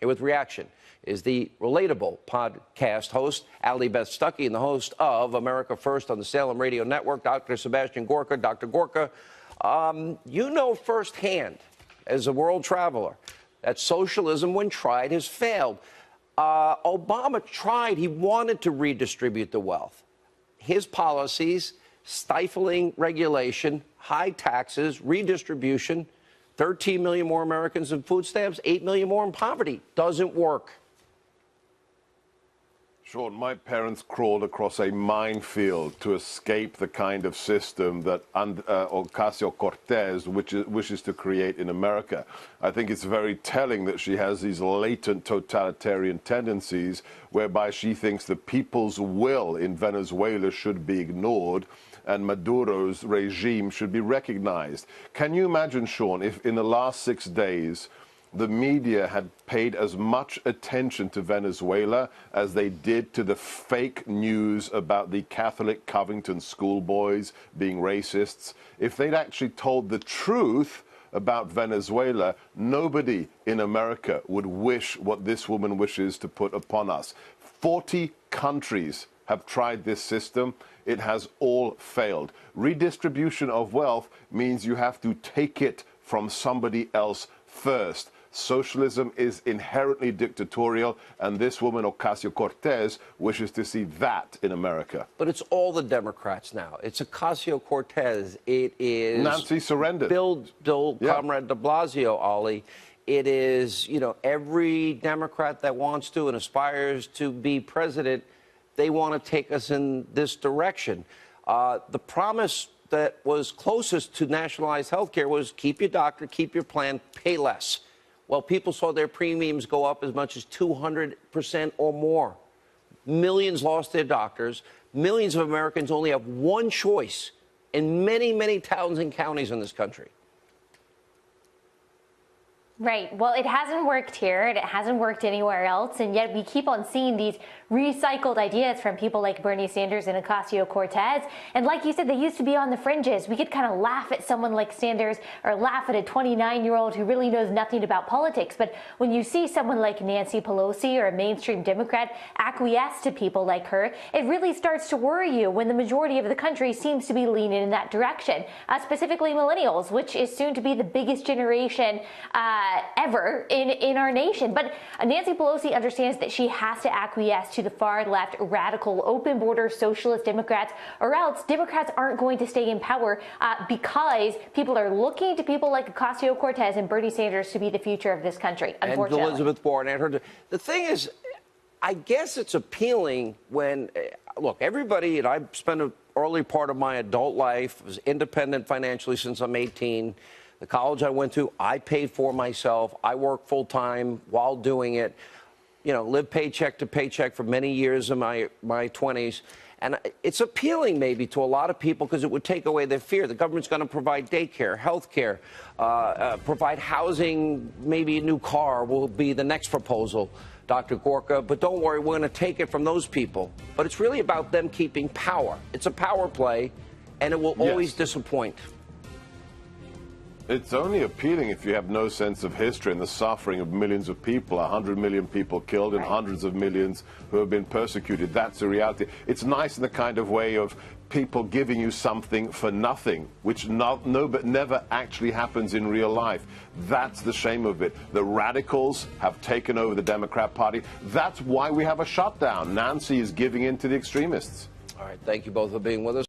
Here with reaction is the Relatable podcast host, Ali Beth Stuckey, and the host of America First on the Salem Radio Network, Dr. Sebastian Gorka. Dr. Gorka, you know firsthand, as a world traveler, that socialism, when tried, has failed. Obama tried. He wanted to redistribute the wealth. His policies, stifling regulation, high taxes, redistribution, 13 million more Americans in food stamps, 8 million more in poverty. Doesn't work. Sean, my parents crawled across a minefield to escape the kind of system that Ocasio-Cortez wishes to create in America. I think it's very telling that she has these latent totalitarian tendencies whereby she thinks the people's will in Venezuela should be ignored and Maduro's regime should be recognized. Can you imagine, Sean, if in the last 6 days the media had paid as much attention to Venezuela as they did to the fake news about the Catholic Covington schoolboys being racists? If they'd actually told the truth about Venezuela, nobody in America would wish what this woman wishes to put upon us. 40 countries have tried this system. It has all failed. Redistribution of wealth means you have to take it from somebody else first. Socialism is inherently dictatorial, and this woman, Ocasio-Cortez, wishes to see that in America. But it's all the Democrats now. It's Ocasio-Cortez. It is Nancy surrendered. Bill Comrade de Blasio, Ali. It is, every Democrat that wants to and aspires to be president, they want to take us in this direction. The promise that was closest to nationalized health care was keep your doctor, keep your plan, pay less. Well, people saw their premiums go up as much as 200% or more. Millions lost their doctors. Millions of Americans only have one choice in many, many towns and counties in this country. Right. Well, it hasn't worked here, and it hasn't worked anywhere else, and yet we keep on seeing these recycled ideas from people like Bernie Sanders and Ocasio-Cortez. And like you said, they used to be on the fringes. We could kind of laugh at someone like Sanders or laugh at a 29-year-old who really knows nothing about politics. But when you see someone like Nancy Pelosi or a mainstream Democrat acquiesce to people like her, it really starts to worry you when the majority of the country seems to be leaning in that direction, specifically millennials, which is soon to be the biggest generation ever in our nation. But Nancy Pelosi understands that she has to acquiesce to the far left, radical, open border socialist Democrats, or else Democrats aren't going to stay in power because people are looking to people like Ocasio-Cortez and Bernie Sanders to be the future of this country, unfortunately. And Elizabeth Warren and her. The thing is, I guess it's appealing when, look, everybody, and I've spent an early part of my adult life, was independent financially since I'm 18. The college I went to, I paid for myself. I worked full-time while doing it. Lived paycheck to paycheck for many years in my 20s. And it's appealing maybe to a lot of people because it would take away their fear. The government's going to provide daycare, health care, provide housing, maybe a new car will be the next proposal, Dr. Gorka. But don't worry, we're going to take it from those people. But it's really about them keeping power. It's a power play, and it will always disappoint. It's only appealing if you have no sense of history and the suffering of millions of people, 100 million people killed and hundreds of millions who have been persecuted. That's the reality. It's nice in the kind of way of people giving you something for nothing, which never actually happens in real life. That's the shame of it. The radicals have taken over the Democrat Party. That's why we have a shutdown. Nancy is giving in to the extremists. All right. Thank you both for being with us.